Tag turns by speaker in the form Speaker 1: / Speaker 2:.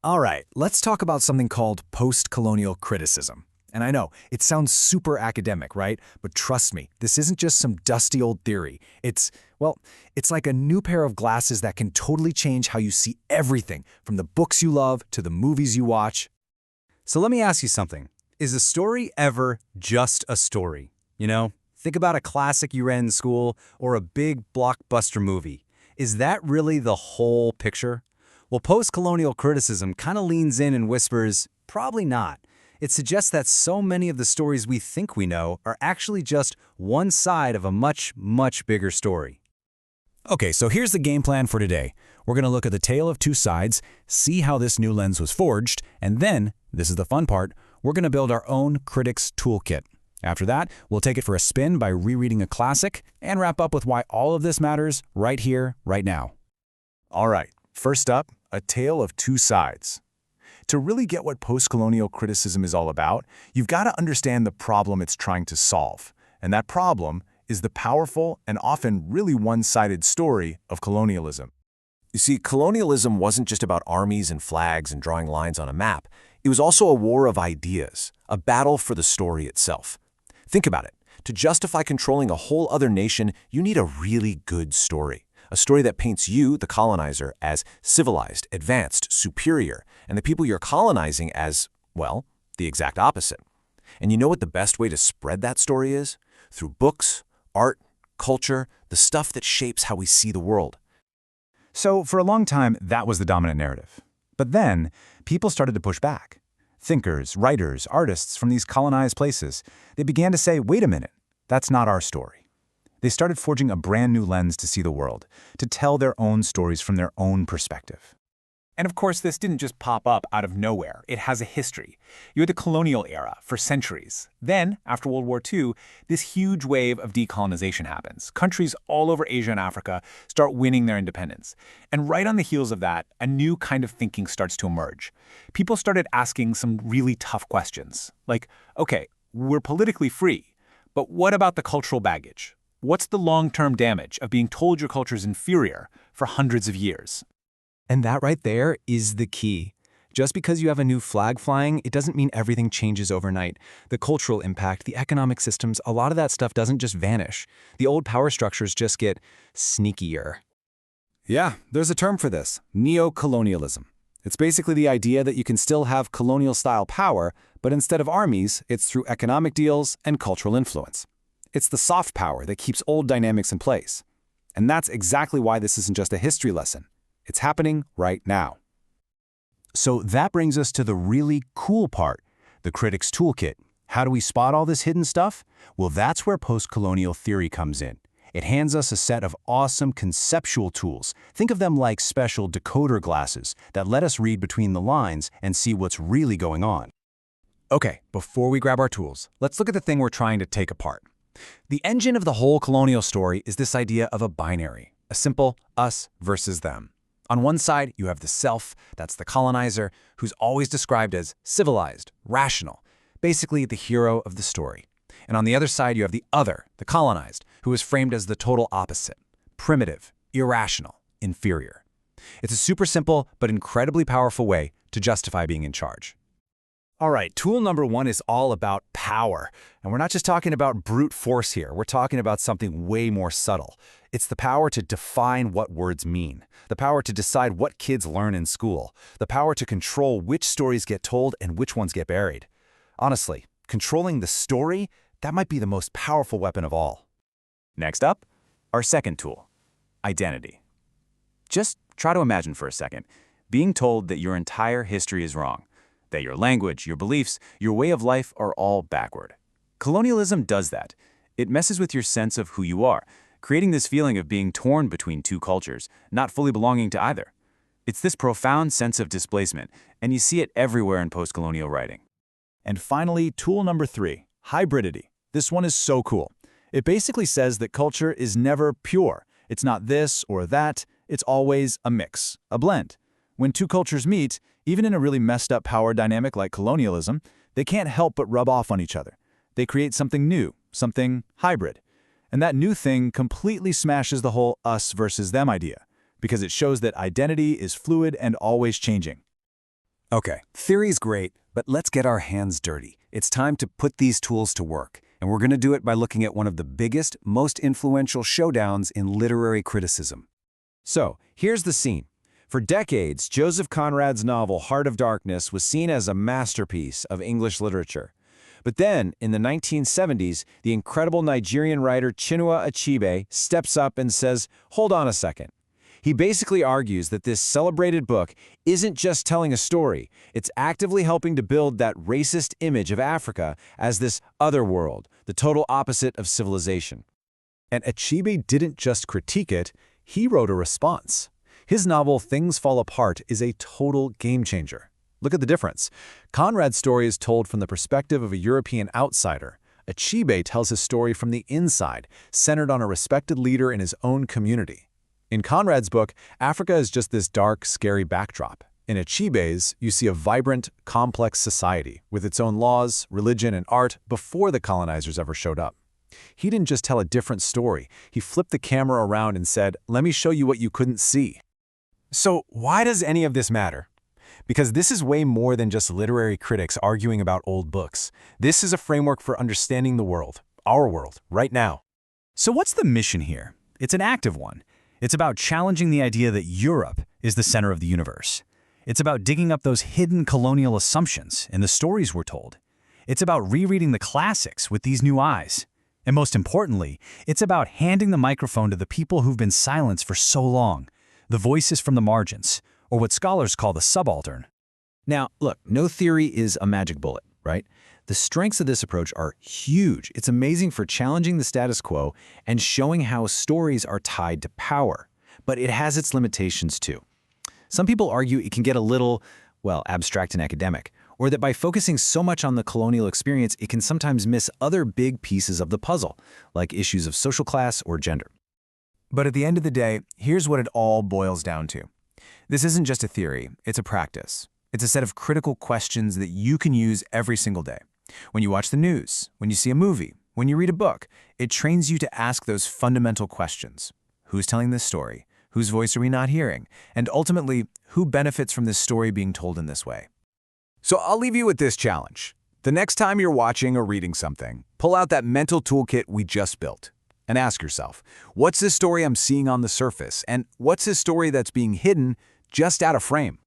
Speaker 1: All right, let's talk about something called post-colonial criticism. And I know, it sounds super academic, right? But trust me, this isn't just some dusty old theory. It's like a new pair of glasses that can totally change how you see everything, from the books you love to the movies you watch.
Speaker 2: So let me ask you something. Is a story ever just a story? Think about a classic you read in school or a big blockbuster movie. Is that really the whole picture? Well, post-colonial criticism kind of leans in and whispers, probably not. It suggests that so many of the stories we think we know are actually just one side of a much, much bigger story.
Speaker 1: Okay, so here's the game plan for today. We're going to look at the tale of two sides, see how this new lens was forged, and then, this is the fun part, we're going to build our own critic's toolkit. After that, we'll take it for a spin by rereading a classic and wrap up with why all of this matters right here, right now.
Speaker 3: All right, first up, a tale of two sides. To really get what post-colonial criticism is all about, you've got to understand the problem it's trying to solve. And that problem is the powerful and often really one-sided story of colonialism. You see, colonialism wasn't just about armies and flags and drawing lines on a map. It was also a war of ideas, a battle for the story itself. Think about it. To justify controlling a whole other nation, you need a really good story. A story that paints you, the colonizer, as civilized, advanced, superior, and the people you're colonizing as, well, the exact opposite. And you know what the best way to spread that story is? Through books, art, culture, the stuff that shapes how we see the world.
Speaker 4: So for a long time, that was the dominant narrative. But then, people started to push back. Thinkers, writers, artists from these colonized places, they began to say, wait a minute, that's not our story. They started forging a brand new lens to see the world, to tell their own stories from their own perspective.
Speaker 5: And of course, this didn't just pop up out of nowhere. It has a history. You had the colonial era for centuries. Then, after World War II, this huge wave of decolonization happens. Countries all over Asia and Africa start winning their independence. And right on the heels of that, a new kind of thinking starts to emerge. People started asking some really tough questions. Like, okay, we're politically free, but what about the cultural baggage? What's the long-term damage of being told your culture is inferior for hundreds of years?
Speaker 1: And that right there is the key. Just because you have a new flag flying, it doesn't mean everything changes overnight. The cultural impact, the economic systems, a lot of that stuff doesn't just vanish. The old power structures just get sneakier.
Speaker 2: Yeah, there's a term for this, neo-colonialism. It's basically the idea that you can still have colonial-style power, but instead of armies, it's through economic deals and cultural influence. It's the soft power that keeps old dynamics in place. And that's exactly why this isn't just a history lesson. It's happening right now.
Speaker 4: So that brings us to the really cool part, the critic's toolkit. How do we spot all this hidden stuff? Well, that's where post-colonial theory comes in. It hands us a set of awesome conceptual tools. Think of them like special decoder glasses that let us read between the lines and see what's really going on.
Speaker 1: Okay, before we grab our tools, let's look at the thing we're trying to take apart. The engine of the whole colonial story is this idea of a binary, a simple us versus them. On one side, you have the self, that's the colonizer, who's always described as civilized, rational, basically the hero of the story. And on the other side, you have the other, the colonized, who is framed as the total opposite, primitive, irrational, inferior. It's a super simple but incredibly powerful way to justify being in charge. All right, tool number one is all about power. And we're not just talking about brute force here. We're talking about something way more subtle. It's the power to define what words mean, the power to decide what kids learn in school, the power to control which stories get told and which ones get buried. Honestly, controlling the story, that might be the most powerful weapon of all.
Speaker 4: Next up, our second tool, identity. Just try to imagine for a second, being told that your entire history is wrong, that your language, your beliefs, your way of life are all backward. Colonialism does that. It messes with your sense of who you are, creating this feeling of being torn between two cultures, not fully belonging to either. It's this profound sense of displacement, and you see it everywhere in post-colonial writing.
Speaker 3: And finally, tool number 3, hybridity. This one is so cool. It basically says that culture is never pure. It's not this or that. It's always a mix, a blend. When two cultures meet, even in a really messed up power dynamic like colonialism, they can't help but rub off on each other. They create something new, something hybrid. And that new thing completely smashes the whole us versus them idea, because it shows that identity is fluid and always changing.
Speaker 1: Okay, theory's great, but let's get our hands dirty. It's time to put these tools to work, and we're going to do it by looking at one of the biggest, most influential showdowns in literary criticism.
Speaker 2: So, here's the scene. For decades, Joseph Conrad's novel Heart of Darkness was seen as a masterpiece of English literature. But then, in the 1970s, the incredible Nigerian writer Chinua Achebe steps up and says, hold on a second. He basically argues that this celebrated book isn't just telling a story, it's actively helping to build that racist image of Africa as this other world, the total opposite of civilization.
Speaker 3: And Achebe didn't just critique it, he wrote a response. His novel Things Fall Apart is a total game-changer. Look at the difference. Conrad's story is told from the perspective of a European outsider. Achebe tells his story from the inside, centered on a respected leader in his own community. In Conrad's book, Africa is just this dark, scary backdrop. In Achebe's, you see a vibrant, complex society with its own laws, religion, and art before the colonizers ever showed up. He didn't just tell a different story. He flipped the camera around and said, let me show you what you couldn't see.
Speaker 1: So why does any of this matter? Because this is way more than just literary critics arguing about old books. This is a framework for understanding the world, our world, right now.
Speaker 5: So what's the mission here? It's an active one. It's about challenging the idea that Europe is the center of the universe. It's about digging up those hidden colonial assumptions in the stories we're told. It's about rereading the classics with these new eyes. And most importantly, it's about handing the microphone to the people who've been silenced for so long, the voices from the margins, or what scholars call the subaltern.
Speaker 2: Now, look, no theory is a magic bullet, right? The strengths of this approach are huge. It's amazing for challenging the status quo and showing how stories are tied to power. But it has its limitations too. Some people argue it can get a little, well, abstract and academic, or that by focusing so much on the colonial experience, it can sometimes miss other big pieces of the puzzle, like issues of social class or gender.
Speaker 1: But at the end of the day, here's what it all boils down to. This isn't just a theory, it's a practice. It's a set of critical questions that you can use every single day. When you watch the news, when you see a movie, when you read a book, it trains you to ask those fundamental questions. Who's telling this story? Whose voice are we not hearing? And ultimately, who benefits from this story being told in this way? So I'll leave you with this challenge. The next time you're watching or reading something, pull out that mental toolkit we just built and ask yourself, what's this story I'm seeing on the surface? And what's this story that's being hidden just out of frame?